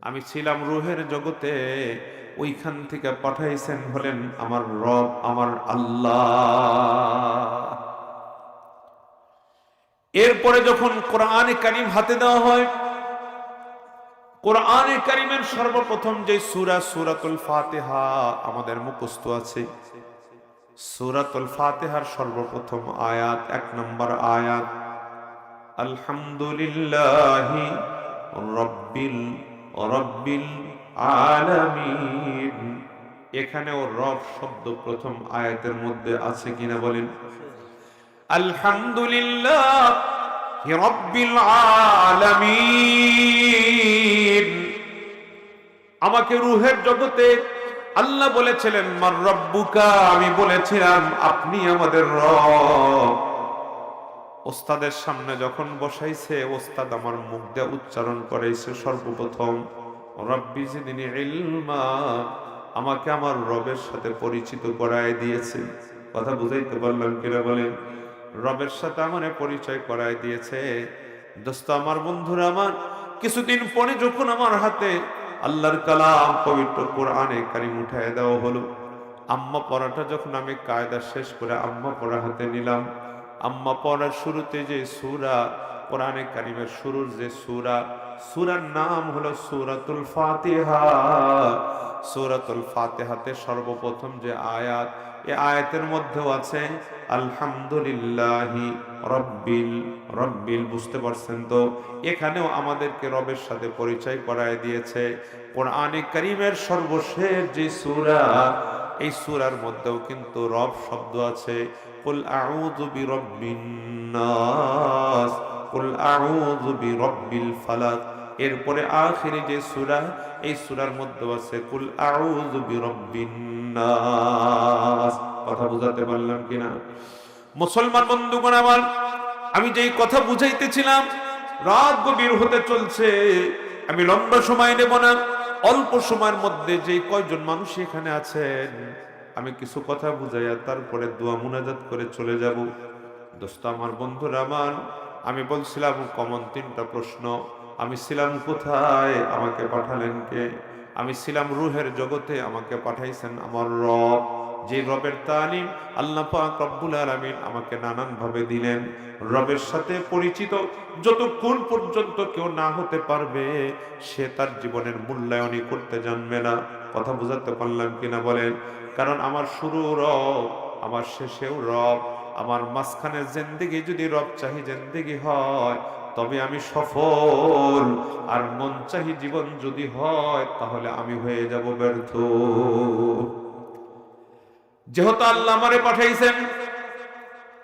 আমি ছিলাম রূহের জগতে, ওইখান থেকে পাঠাইছেন হলেন আমার রব, আমার আল্লাহ। এরপরে যখন কোরআনে কারীম হাতে দেওয়া হয়, কোরআনে কারীমের সর্বপ্রথম যে সূরা, সূরাতুল ফাতিহা আমাদের মুখস্থ আছে। সূরাতুল ফাতিহার সর্বপ্রথম আয়াত, 1 নম্বর আয়াত, আলহামদুলিল্লাহি রব্বিল আলামিন। এখানেও রব শব্দ প্রথম আয়াতের মধ্যে আছে কিনা বলেন? আলহামদুলিল্লাহি রব্বিল আলামিন। আমাকে রূহের জগতে আল্লাহ বলেছিলেন মার রব্বুকা, আমি বলেছিলাম আপনি আমাদের রব। ওস্তাদের সামনে যখন বসাইছে, ওস্তাদ আমার মুখ দিয়ে উচ্চারণ করাইছে সর্বপ্রথম রব্বি জিদনি ইলমা, আমাকে আমার রবের সাথে পরিচিত করায় দিয়েছে। কথা বুঝাইতে পারলাম কিনা বলেন? রবের সাথে আমার পরিচয় করায় দিয়েছে। দোস্ত আমার, বন্ধুরা আমার, কিছুদিন পরে যখন আমার হাতে আল্লাহর কালাম পবিত্র কোরআনে কারীম উঠায় দেওয়া হলো, আম্মা পড়াটা যখন আমি কায়দা শেষ করে আম্মা পড়া হাতে নিলাম, আম্মা পড়ার শুরুতে যে সূরা, কোরআনে কারীমের শুরুর যে সূরা, সূরার নাম হলো সূরাতুল ফাতিহা। সূরাতুল ফাতিহাতে সর্বপ্রথম যে আয়াত, এই আয়াতের মধ্যেও আছে আলহামদুলিল্লাহি রব্বিল। বুঝতে পারছেন তো? এখানেও আমাদেরকে রবের সাথে পরিচয় করায় দিয়েছে। কোরআনে কারীমের সর্বশেষ যে সূরা, এই সূরার মধ্যেও কিন্তু রব শব্দ আছে। কুল আউযু বিরাব্বিন নাস, কুল আউযু বিরাব্বিল ফালাক। এরপরে আখিরি যে সূরা, এই সূরার মধ্যে আছে কুল আউযু বিরাব্বিন নাস। কথা বুঝাতে পারলাম কিনা? মুসলমান বন্ধুগণ আমার, আমি যেই কথা বুঝাইতেছিলাম, রাত গভীর হতে চলছে, আমি লম্বা সময় নেব না। অল্প সময়ের মধ্যে যে কয়জন মানুষ এখানে আছেন, আমি কিছু কথা বুঝাইয়া তারপরে দোয়া মুনাজাত করে চলে যাব। দোস্ত আমার, বন্ধুরা আমার, আমি বলছিলাম কমন 3টা প্রশ্ন। আমি ছিলাম কোথায়? আমাকে পাঠালেন কে? আমি ছিলাম রূহের জগতে, আমাকে পাঠাইছেন আমার রব। যে রবের তালিম আল্লাহ পাক রব্বুল আলামিন আমাকে নানান ভাবে দিলেন। রবের সাথে পরিচিত যতক্ষণ পর্যন্ত কেউ না হতে পারবে, সে তার জীবনের মূল্যায়নই করতে জানবে না। কথা বুঝাতে পারলাম কিনা বলেন? কারণ আমার শুরু রব, আমার শেষেও রব। আমার মাঝখানের জিন্দেগি যদি রব চাহি জিন্দেগি হয়, তবে আমি সফল। আর মন চাহি জীবন যদি হয়, তাহলে আমি হয়ে যাব ব্যর্থ। যেহেতু আল্লাহ আমারে পাঠাইছেন,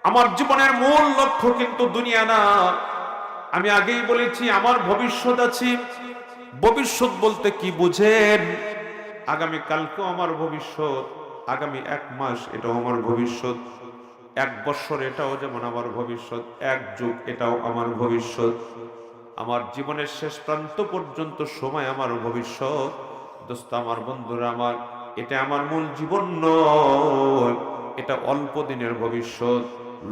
আমার জীবনের মূল লক্ষ্য কিন্তু দুনিয়া না। আমি আগেই বলেছি আমার ভবিষ্যৎ আছে। ভবিষ্যৎ বলতে কি বুঝেন? আগামী কালকেও আমার ভবিষ্যৎ, আগামী 1 মাস এটাও আমার ভবিষ্যৎ, 1 বছর এটাও যেমন আমার ভবিষ্যৎ, 1 যুগ এটাও আমার ভবিষ্যৎ, আমার জীবনের শেষ প্রান্ত পর্যন্ত সময় আমার ভবিষ্যৎ। দোস্ত আমার, বন্ধুরা আমার, এটা আমার মূল জীবন নয়, এটা অল্প দিনের ভবিষ্যৎ।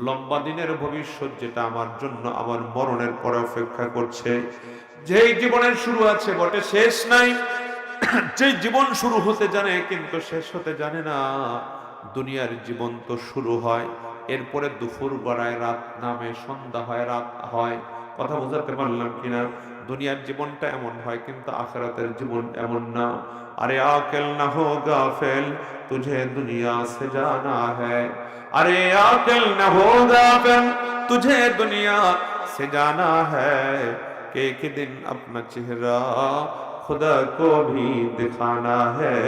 লম্বা দিনের ভবিষ্যৎ যেটা আমার জন্য আমার মরণের পরে অপেক্ষা করছে। যেই জীবনের শুরু আছে বটে, শেষ নাই। যে জীবন শুরু হতে জানে কিন্তু শেষ হতে জানে না, দুনিয়ার জীবন তো শুরু হয়, এরপরে দুপুর গড়ায়, রাত নামে, সন্ধ্যা হয়, রাত হয়। কথা বুঝাতে পারলাম কিনা? দুনিয়ার জীবনটা এমন হয়, কিন্তু আখিরাতের জীবন এমন না। আরে আকেল না হো গাফেল, তুঝে দুনিয়া সে জানা হ্যায়। अरे आकिल न हो गाफिल, तुझे दुनिया से जाना है कि एक दिन अपना चेहरा खुदा को भी दिखाना है,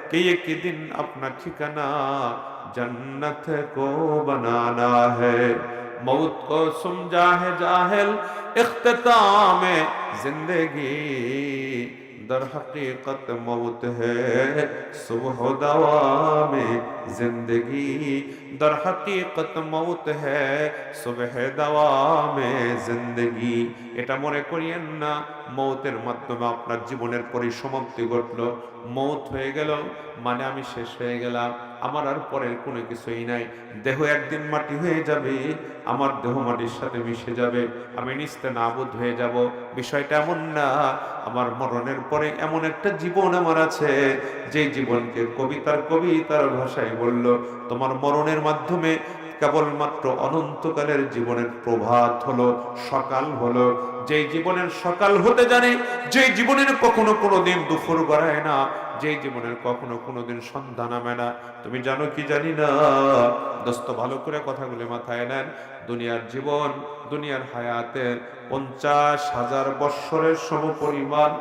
कि एक दिन अपना ठिकाना जन्नत को बनाना है। मौत को समझा है जाहिल इख्तिताम जिंदगी, दर हकीकत मौत है सुबह दवा में जिंदगी, दर हकीकत मौत है सुबह दवा में जिंदगी। এটা মনে করিয়েন না, মৌতের মাধ্যমে আপনার জীবনের পরিসমাপ্তি ঘটলো, মৌত হয়ে গেল মানে আমি শেষ হয়ে গেলাম, আমার আর পরের কোনো কিছুই নাই। দেহ একদিন মাটি হয়ে যাবে, আমার দেহ মাটির সাথে মিশে যাবে, আমি নিস্তেনাবুদ হয়ে যাব। বিষয়টা এমন না, আমার মরণের পরে এমন একটা জীবন আমার আছে, যে জীবনকে কবিতার ভাষায় বলল, তোমার মরণের মাধ্যমে কেবলমাত্র অনন্তকালের জীবনের প্রভাত হলো, সকাল হলো। যেই জীবনের সকাল হতে জানে, যেই জীবনের কখনো কোনোদিন দুপুর গড়ায় না, যেই জীবনের কখনো কোনোদিন সন্ধ্যা নামে না। তুমি জানো কি জানি না, দোস্ত ভালো করে কথাগুলো মাথায় নেন। দুনিয়ার জীবন, দুনিয়ার হায়াতের 50,000 বৎসরের সমপরিমাণ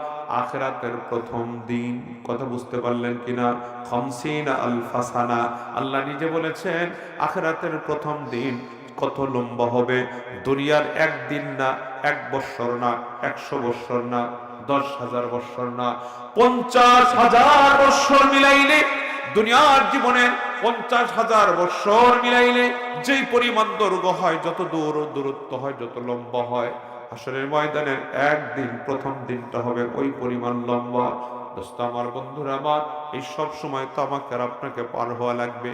আখিরাতের প্রথম দিন। কথা বুঝতে পারলেন কিনা? 50 আলফা সানা। আল্লাহ নিজে বলেছেন আখিরাতের প্রথম দিন কত লম্বা হবে। দুনিয়ার একদিন না, 1 বৎসর না, 100 বৎসর না, 10,000 বৎসর না, 50,000 বৎসর মিলাইলে, দুনিয়ার জীবনে 50,000 বৎসর মিলাইলে যেই পরিমাণ দৈর্ঘ্য হয়, যত দূরত্ব হয়, যত লম্বা হয়, হাসরের ময়দানের একদিন প্রথম দিনটা হবে ওই পরিমাণ লম্বা। দোস্ত আমার, বন্ধুরা আমার, এই সব সময় তো আমাকে আর আপনাকে পার হওয়া লাগবে।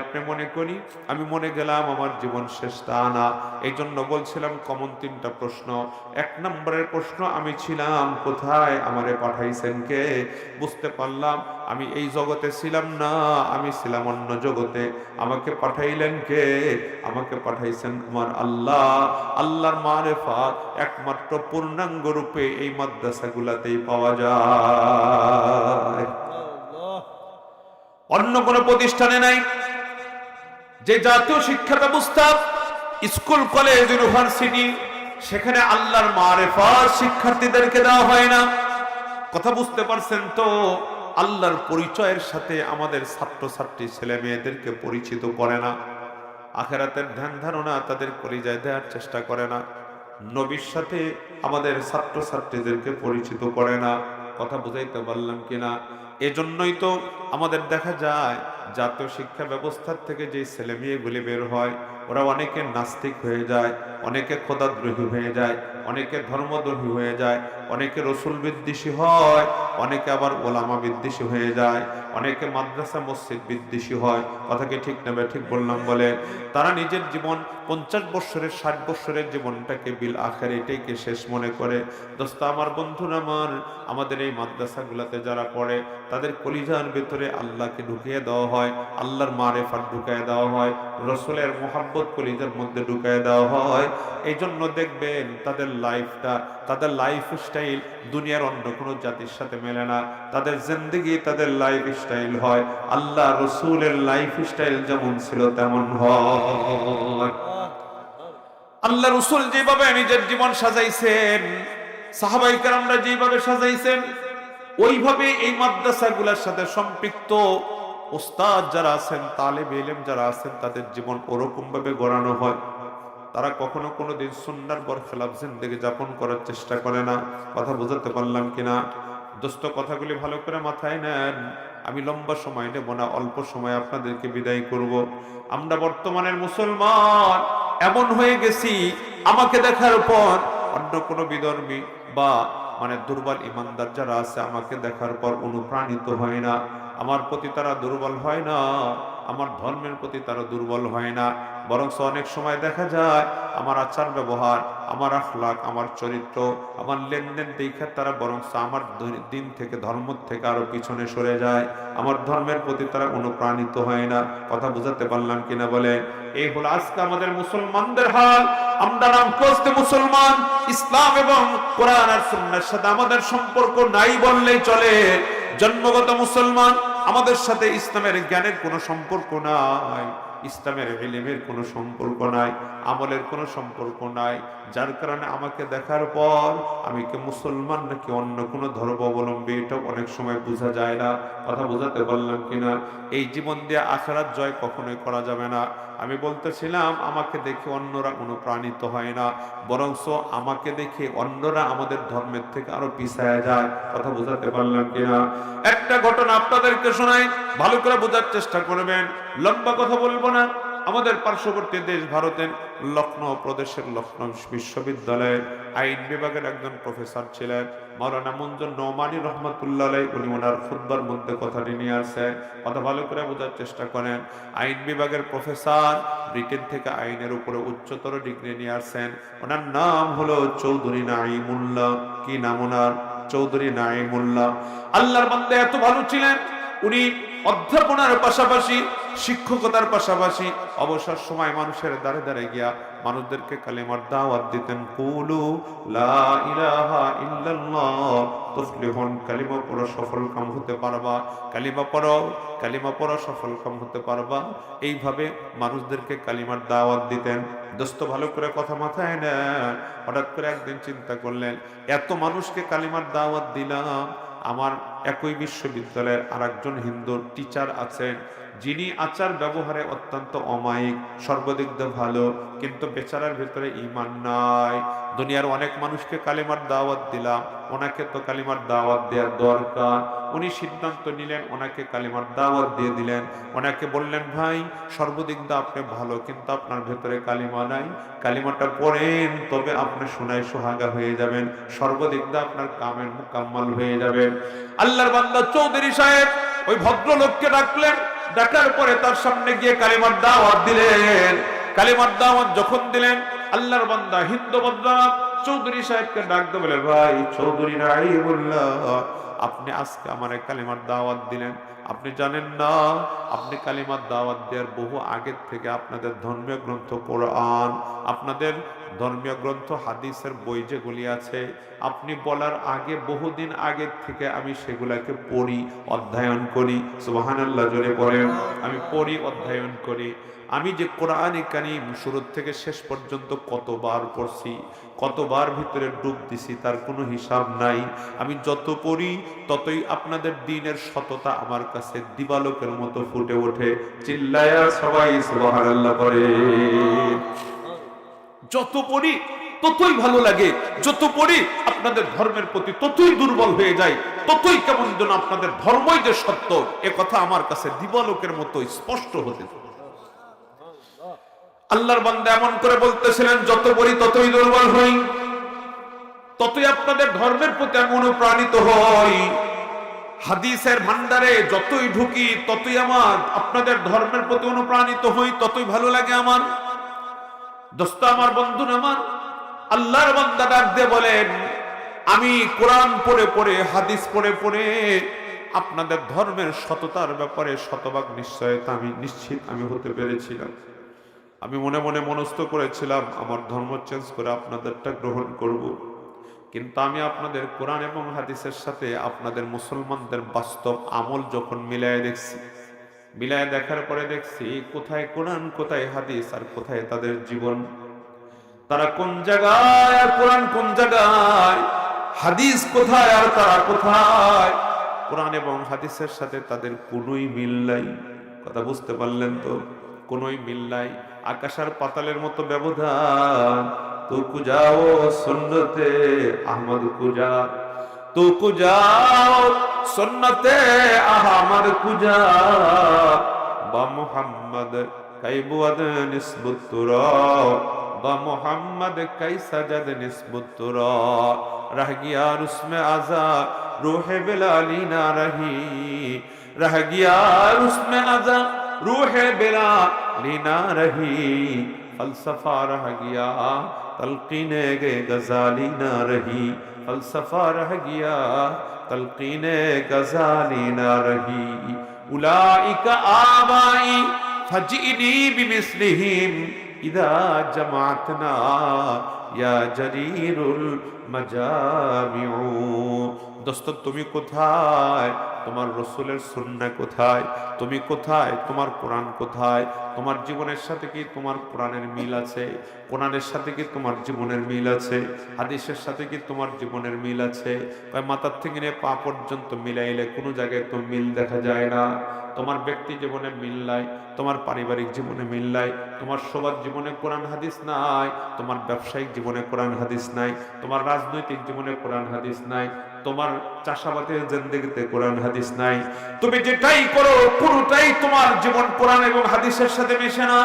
আপনি মনে করি, আমি মনে গেলাম আমার জীবন শেষ, তা না। এই জন্য বলছিলাম কমন 3টা প্রশ্ন। 1 নম্বরের প্রশ্ন, আমি ছিলাম কোথায়, আমারে পাঠাইছেন কে? বুঝতে পারলাম আমি এই জগতে ছিলাম না, আমি ছিলাম অন্য জগতে। আমাকে পাঠাইলেন কে? আমাকে পাঠাইছেন আমার আল্লাহ। আল্লাহর মারেফাত একমাত্র পূর্ণাঙ্গ রূপে এই মাদ্রাসাগুলাতেই পাওয়া যায়, অন্য কোনো প্রতিষ্ঠানে নাই। যে জাতীয় শিক্ষা ব্যবস্থা, স্কুল, কলেজ, ইউনিভার্সিটি, সেখানে আল্লাহর মারেফাত শিক্ষার্থীদেরকে দেওয়া হয় না। কথা বুঝতে পারছেন তো? আল্লাহর পরিচয়ের সাথে আমাদের ছাত্রছাত্রী ছেলে মেয়েদেরকে পরিচিত করে না। আখিরাতের ধ্যান ধারণা তাদের কলিজায় দেওয়ার চেষ্টা করে না। নবীর সাথে আমাদের ছাত্রছাত্রীদেরকে পরিচিত করে না। কথা বুঝাইতে পারলাম কিনা? এজন্যই তো আমাদের দেখা যায় জাতীয় শিক্ষা ব্যবস্থার থেকে যে ছেলে মেয়েগুলি বের হয়, ওরা অনেকে নাস্তিক হয়ে যায়, অনেকে খোদাদ্রোহী হয়ে যায়, অনেকে ধর্মদ্রোহী হয়ে যায়, অনেকে রসুল বিদ্বেষী হয়, অনেকে আবার ওলামা বিদ্বেষী হয়ে যায়, অনেকে মাদ্রাসা মসজিদ বিদ্বেষী হয়। কথাকে ঠিক নেবে ঠিক বললাম বলে তারা নিজের জীবন 50 বৎসরের 60 বৎসরের জীবনটাকে বিল আখের এটাইকে শেষ মনে করে। দোস্ত আমার, বন্ধুরা আমার, আমাদের এই মাদ্রাসাগুলোতে যারা পড়ে তাদের কলিজার ভেতরে আল্লাহকে ঢুকিয়ে দেওয়া হয়, আল্লাহর মারেফাত ঢুকিয়ে দেওয়া হয়, রসুলের মোহাব্বত কলিজার মধ্যে ঢুকিয়ে দেওয়া হয়। এই জন্য দেখবেন তাদের লাইফটা, তাদের লাইফ স্টাইল দুনিয়ার অন্য কোনো জাতির সাথে মেলে না। তাদের জিন্দেগি, তাদের লাইফ স্টাইল হয় আল্লাহ রসুলের লাইফ স্টাইল যেমন ছিল তেমন হয়। আল্লাহ রসুল যেভাবে নিজের জীবন সাজাইছেন, সাহাবাই কেরামরা যেভাবে সাজাইছেন, ওইভাবে এই মাদ্রাসাগুলোর সাথে সম্পৃক্ত ওস্তাদ যারা আছেন, তালেব ইলম যারা আছেন, তাদের জীবন ওরকম ভাবে গড়ানো হয়। তারা কখনো কোনোদিন সুন্নাহর বরখেলাফ জিন্দেগি যাপন করার চেষ্টা করে না। কথা বুঝাতে পারলাম কিনা? দোস্ত, কথাগুলি ভালো করে মাথায় নেন। আমি লম্বা সময় নেব না, অল্প সময় আপনাদেরকে বিদায় করব। আমরা বর্তমানের মুসলমান এমন হয়ে গেছি, আমাকে দেখার পর অন্য কোনো বিধর্মী বা দুর্বল ইমানদার যারা আছে, আমাকে দেখার পর অনুপ্রাণিত হয় না, আমার প্রতি তারা দুর্বল হয় না, আমার ধর্মের প্রতি তারা দুর্বল হয় না। বরং অনেক সময় দেখা যায় আমার আচার ব্যবহার, আমার আখলাক, আমার চরিত্র, আমার লেনদেন দেখে তারা বরং আমার দিন থেকে, ধর্ম থেকে আরো পিছনে সরে যায়। আমার ধর্মের প্রতি তারা অনুপ্রাণিত হয় না। কথা বুঝাতে পারলাম কিনা বলে? এই হলো আজকে আমাদের মুসলমানদের হাল। আমরা নাম করতে মুসলমান, ইসলাম এবং কোরআন আর সুন্নাহর সাথে আমাদের সম্পর্ক নাই বললেই চলে। জন্মগত মুসলমান, আমাদের সাথে ইসলামের জ্ঞানের কোনো সম্পর্ক নাই, ইসলামের ইলমের কোনো সম্পর্ক নাই, আমলের কোনো সম্পর্ক নাই। যার কারণে আমাকে দেখার পর আমি কি মুসলমান নাকি অন্য কোনো ধর্মাবলম্বী, এটা অনেক সময় বোঝা যায় না। কথা বোঝাতে পারলাম কিনা? এই জীবন দিয়ে আখিরাত জয় কখনোই করা যাবে না। আমি বলতেছিলাম আমাকে দেখে অন্যরা অনুপ্রাণিত হয় না, বরঞ্চ আমাকে দেখে অন্যরা আমাদের ধর্মের থেকে আরো পিছায় যায়। কথা বোঝাতে পারলাম কিনা? একটা ঘটনা আপনাদেরকে শোনাই, ভালো করে বোঝার চেষ্টা করবেন, লম্বা কথা বলবো না। আমাদের পার্শ্ববর্তী দেশ ভারতের লখনৌ প্রদেশের লখনৌ বিশ্ববিদ্যালয়ের আইন বিভাগের একজন প্রফেসর ছিলেন, মাওলানা মঞ্জুর নোমানী রহমাতুল্লাহ আলাইহি। উনি ওনার খুতবার মধ্যে কথাটি নিয়ে আসেন, কথা ভালো করে বোঝার চেষ্টা করেন। আইন বিভাগের প্রফেসর, ব্রিটেন থেকে আইনের উপরে উচ্চতর ডিগ্রি নিয়ে আসেন। ওনার নাম হলো চৌধুরী নাঈমুল্লাহ। কি নাম ওনার? চৌধুরী নাঈমুল্লাহ। আল্লাহর বান্দা এত ভালো ছিলেন, উনি অধ্যাপনার পাশাপাশি, শিক্ষকতার পাশাপাশি অবসর সময় মানুষের দ্বারে দ্বারে গিয়া মানুষদেরকে কালিমার দাওয়াত দিতেন। কুলু লা ইলাহা ইল্লাল্লাহ তুফলিহুন, কালিমা পড়ো সফল কাম হতে পারবা, কালিমা পড়ো, কালিমা পড়ো সফল কাম হতে পারবা। এইভাবে মানুষদেরকে কালিমার দাওয়াত দিতেন। দোস্ত ভালো করে কথা মাথায় নেন। হঠাৎ করে একদিন চিন্তা করলেন, এত মানুষকে কালিমার দাওয়াত দিলাম, আমার একই বিশ্ববিদ্যালয়ের আরেকজন হিন্দু টিচার আছেন, যিনি আচার ব্যবহারে অত্যন্ত অমায়িক, সর্বদিক দিয়ে ভালো, কিন্তু বেচারার ভিতরে ঈমান নাই। দুনিয়ার অনেক মানুষকে কালিমার দাওয়াত দিলাম, ওনাকে তো কালিমার দাওয়াত দেওয়ার দরকার। উনি সিদ্ধান্ত নিলেন, ওনাকে কালিমার দাওয়াত দিয়ে দিলেন। ওনাকে বললেন, ভাই সর্বদিক দিয়ে আপনি ভালো, কিন্তু আপনার ভেতরে কালিমা নাই, কালিমাটা পড়েন, তবে আপনি সোনায় সোহাগা হয়ে যাবেন, সর্বদিক দিয়ে আপনার কামের মুকাম্মাল হয়ে যাবেন। আল্লাহর বান্দা চৌধুরী সাহেব ওই ভদ্রলোককে ডাকলেন, ডাকার পরে তার সামনে গিয়ে কালিমার দাওয়াত দিলেন। কালিমার দাওয়াত যখন দিলেন, আল্লাহর বান্দা হিন্দু ভদ্রলোক চৌধুরী সাহেবকে ডাকতে বলে, ভাই চৌধুরী নাঈমুল্লাহ, আপনি আজকে আমার কালিমার দাওয়াত দিলেন, আপনি জানেন না, আপনি কালিমার দাওয়াত দেওয়ার বহু আগের থেকে আপনাদের ধর্মীয় গ্রন্থ কোরআন, আপনাদের ধর্মীয় গ্রন্থ হাদিসের বই যেগুলি আছে, আপনি বলার আগে বহুদিন আগের থেকে আমি সেগুলাকে পড়ি, অধ্যয়ন করি। সুবহানাল্লাহ জোরে পড়েন। আমি পড়ি, অধ্যয়ন করি। আমি যে কোরআনে কারীম শুরু থেকে শেষ পর্যন্ত কতবার পড়ছি, কতবার ভিতরে ডুব দিছি, তার কোনো হিসাব নাই। আমি যত পড়ি ততই আপনাদের দ্বীনের সততা আমার কাছে দিবালোকের মতো ফুটে ওঠে। চিল্লায়া সবাই সুবহানাল্লাহ পড়ে। যত পড়ি ততই ভালো লাগে, যত পড়ি আপনাদের ধর্মের প্রতি ততই দুর্বল হয়ে যায়, ততই কেমন যেন আপনাদের ধর্মই যে সত্য এ কথা আমার কাছে দিবালোকের মতো স্পষ্ট হতে থাকে। আল্লাহর বান্দা এমন করে বলতেছিলেন, যত পড়ি ততই দুর্বল হই, ততই আপনাদের ধর্মের প্রতি আমি অনুপ্রাণিত হই। হাদিসের ভান্ডারে যতই ঢুকি ততই আমার আপনাদের ধর্মের প্রতি অনুপ্রাণিত হই, ততই ভালো লাগে আমার। দোস্ত আমার, বন্ধু আমার, আল্লাহর বান্দা ডাক দিয়ে বলেন, আমি কোরআন পড়ে পড়ে, হাদিস পড়ে পড়ে আপনাদের ধর্মের সততার ব্যাপারে শতভাগ নিশ্চয়তা আমি নিশ্চিত আমি হতে পেরেছিলাম। আমি মনে মনে মনস্থ করেছিলাম আমার ধর্ম চেঞ্জ করে আপনাদেরটা গ্রহণ করব, কিন্তু আমি আপনাদের কোরআন এবং হাদিসের সাথে আপনাদের মুসলমানদের বাস্তব আমল যখন মিলায় দেখছি, মিলায় দেখার পরে দেখছি কোথায় কোরআন, কোথায় হাদিস, আর কোথায় তাদের জীবন। তারা কোন জায়গায় আর কোরআন কোন জায়গায়, হাদিস কোথায় আর তারা কোথায়। কোরআন এবং হাদিসের সাথে তাদের কোনোই মিল নাই। কথা বুঝতে পারলেন তো? কোনোই মিল নাই। আকাশ আর পাতালের মতো ব্যবধান। তো কুজাও সুন্নতে আহমদ কুজা, তো কুজাও সুন্নতে আহমদ কুজা, বা মুহাম্মদ কাইবুয়াদ নিসবুতুরা, বা মুহাম্মদ কাই সাজাদ নিসবুতুরা, रह गया और उसमें आजा रूह बिलाली ना रही, रह गया और उसमें आजा रूह बिलाली ना रही, फलसफा रह गया तलकीने गजाली ना रही, फलसफा रह गया तलकीने गजाली ना रही, उलाइका आबाई फजीनी बिमिस्लिहिम इदा जमातना या जरीरुल मजामिउ। দোস্ত, তুমি কোথায়? তোমার রসুলের সুন্নাহ কোথায়? তুমি কোথায়? তোমার কোরআন কোথায়? তোমার জীবনের সাথে কি তোমার কোরআনের মিল আছে? কোরআনের সাথে কি তোমার জীবনের মিল আছে? হাদিসের সাথে কি তোমার জীবনের মিল আছে? মাথার থেকে নিয়ে পা পর্যন্ত মিলাইলে কোনো জায়গায় তো মিল দেখা যায় না। তোমার ব্যক্তি জীবনে মিল নাই, তোমার পারিবারিক জীবনে মিল নাই, তোমার সবার জীবনে কোরআন হাদিস নাই, তোমার ব্যবসায়িক জীবনে কোরআন হাদিস নাই, তোমার রাজনৈতিক জীবনে কোরআন হাদিস নাই, তোমার চাষাবাদের জিন্দেগিতে কোরআন হাদিস নাই। তুমি যেটাই করো পুরোটাই তোমার জীবন কোরআন এবং হাদিসের সাথে মিশে না।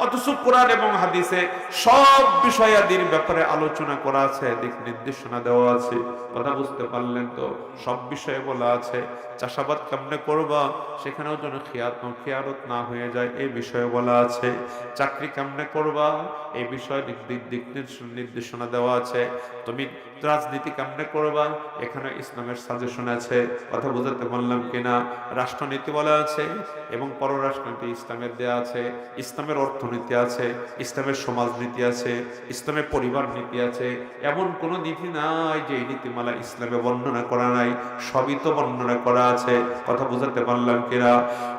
অথচ কোরআন এবং হাদিসে সব বিষয়াদির ব্যাপারে আলোচনা করা আছে, দিক নির্দেশনা দেওয়া আছে। কথা বুঝতে পারলেন তো? সব বিষয়ে বলা আছে। চাষাবাদ কেমনে করবা সেখানেও যেন খেয়ারত না হয়ে যায় এই বিষয়ে বলা আছে। চাকরি কেমনে করবা এই বিষয়ে দিক নির্দেশনা দেওয়া আছে। তুমি রাজনীতি কেমনে করবা এখানে ইসলামের সাজেশন আছে। কথা বুঝাতে পারলাম কিনা? রাষ্ট্রনীতি বলা আছে এবং পররাষ্ট্রনীতি ইসলামের দেয়া আছে, ইসলামের অর্থনীতি আছে, ইসলামের সমাজনীতি আছে, ইসলামের পরিবার নীতি আছে। এমন কোন নীতি নাই যে এই নীতিমালা ইসলামে বর্ণনা করা নাই, সবই তো বর্ণনা করা আছে। কথা বুঝাতে পারলাম কিনা?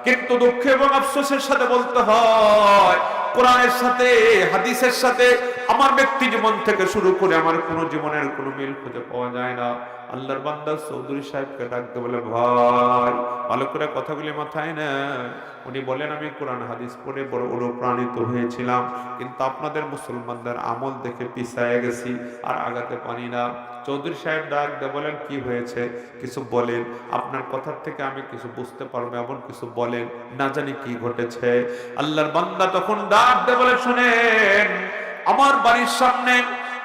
কিন্তু দুঃখ এবং আফসোসের সাথে বলতে হয়, কোরআনের সাথে হাদিসের সাথে আমার ব্যক্তি জীবন থেকে শুরু করে আমার কোন জীবনের কোনো মিল খুঁজে পাওয়া যায় না। আল্লাহর বান্দা চৌধুরী সাহেবকে ডাকতে বলে, ভাই ভালো করে কথাগুলি মাথায় না। উনি বলেন, আমি কোরআন হাদিস পড়ে বড় অনুপ্রাণিত হয়েছিলাম, কিন্তু আপনাদের মুসলমানদের আমল দেখে পিছায় গেছি, আর আগাতে পারি না। চৌধুরী সাহেব ডাক দিয়ে বলেন, কি হয়েছে কিছু বলেন, আপনার কথার থেকে আমি কিছু বুঝতে পারবো এমন কিছু বলেন, না জানি কি ঘটেছে। আল্লাহর বান্দা তখন ডাক দিয়ে বলে, শুনেন, আমার বাড়ির সামনে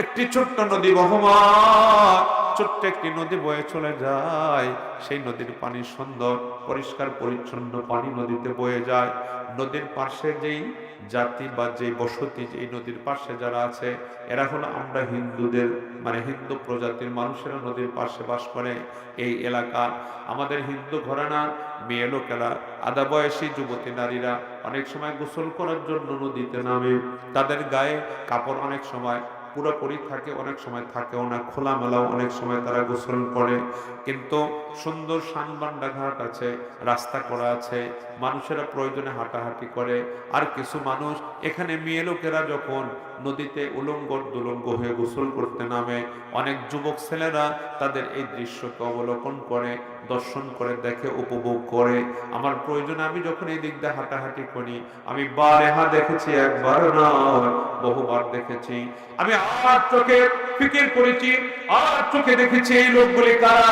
একটি ছোট্ট নদী বহমান, ছোট্ট একটি নদী বয়ে চলে যায়। সেই নদীর পানি সুন্দর, পরিষ্কার পরিচ্ছন্ন পানি নদীতে বয়ে যায়। নদীর পাশে যেই জাতি বা যেই বসতি, যেই নদীর পাশে যারা আছে, এরা হলো আমরা হিন্দুদের হিন্দু প্রজাতির মানুষেরা নদীর পাশে বাস করে। এই এলাকা আমাদের হিন্দু ঘরানা মেয়ে লোকেরা, আধা বয়সী যুবতী নারীরা অনেক সময় গোসল করার জন্য নদীতে নামে। তাদের গায়ে কাপড় অনেক সময় পুরোপুরি থাকে, অনেক সময় থাকেও না, খোলামেলাও অনেক সময় তারা গোসল করে। কিন্তু সুন্দর শানবান্ডা ঘাট আছে, রাস্তা করা আছে, মানুষেরা প্রয়োজনে হাঁটাহাঁটি করে। আর কিছু মানুষ এখানে মেয়ে লোকেরা যখন নদীতে উলঙ্গ দুলঙ্গ হয়ে গোসল করতে নামে, অনেক যুবক ছেলেরা তাদের এই দৃশ্যকে অবলোকন করে, দর্শন করে, দেখে, উপভোগ করে। আমার প্রয়োজনে আমি যখন এই দিক দিয়ে হাঁটাহাঁটি করি, আমি বারেহা দেখেছি, একবার নয় বহুবার দেখেছি। আমি আর চোখে ফিকির করেছি, আর চোখে দেখেছি এই লোকগুলি কারা।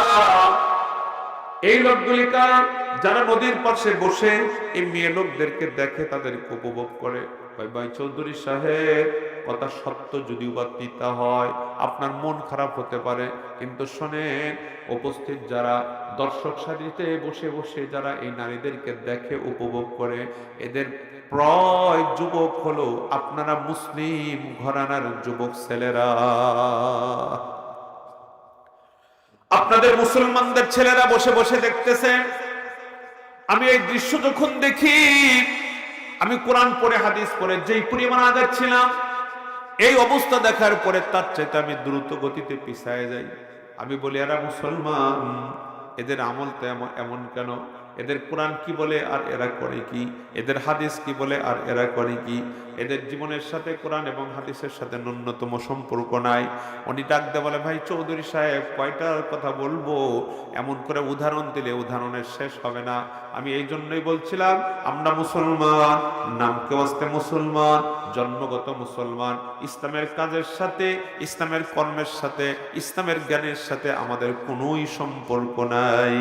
এই লোকগুলি কারা? যারা নদীর পাশে বসে এই মেয়ে লোকদেরকে দেখে, তাদেরকে উপভোগ করে। ভাই চৌধুরী সাহেব, কথা সত্য যদিও বা তিতা হয়, আপনার মন খারাপ হতে পারে, কিন্তু শোনেন, উপস্থিত যারা দর্শক সারিতে বসে বসে যারা এই নারীদেরকে দেখে, উপভোগ করে, এদের প্রায় যুবক হলো আপনারা মুসলিম ঘরানার যুবক ছেলেরা। আপনাদের মুসলমানদের ছেলেরা বসে বসে দেখতেছে। আমি এই দৃশ্য যখন দেখি, আমি কোরআন পড়ে হাদিস পড়ে যেই পরিমাণ আগাচ্ছিলাম, এই অবস্থা দেখার পরে তার চাইতে আমি দ্রুত গতিতে পিছায় যাই। আমি বলি, এরা মুসলমান, এদের আমল তো এমন কেন? এদের কোরআন কি বলে আর এরা করে কি? এদের হাদিস কি বলে আর এরা করে কি? এদের জীবনের সাথে কোরআন এবং হাদিসের সাথে ন্যূনতম সম্পর্ক নাই। উনি ডাক দিয়ে বলে, ভাই চৌধুরী সাহেব, কয়টার কথা বলবো? এমন করে উদাহরণ দিলে উদাহরণের শেষ হবে না। আমি এই জন্যই বলছিলাম, আমরা মুসলমান, নামকে বাস্তে মুসলমান, জন্মগত মুসলমান। ইসলামের কাজের সাথে, ইসলামের কর্মের সাথে, ইসলামের জ্ঞানের সাথে আমাদের কোনোই সম্পর্ক নাই।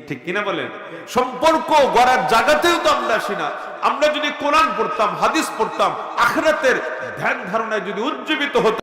ঠিক কিনা বলেন? সম্পর্ক গড়ার জায়গাতেও তো আমরা আসি না। আমরা যদি কোরআন পড়তাম, হাদিস পড়তাম, আখিরাতের ধ্যান ধারণায় যদি উজ্জীবিত হতো,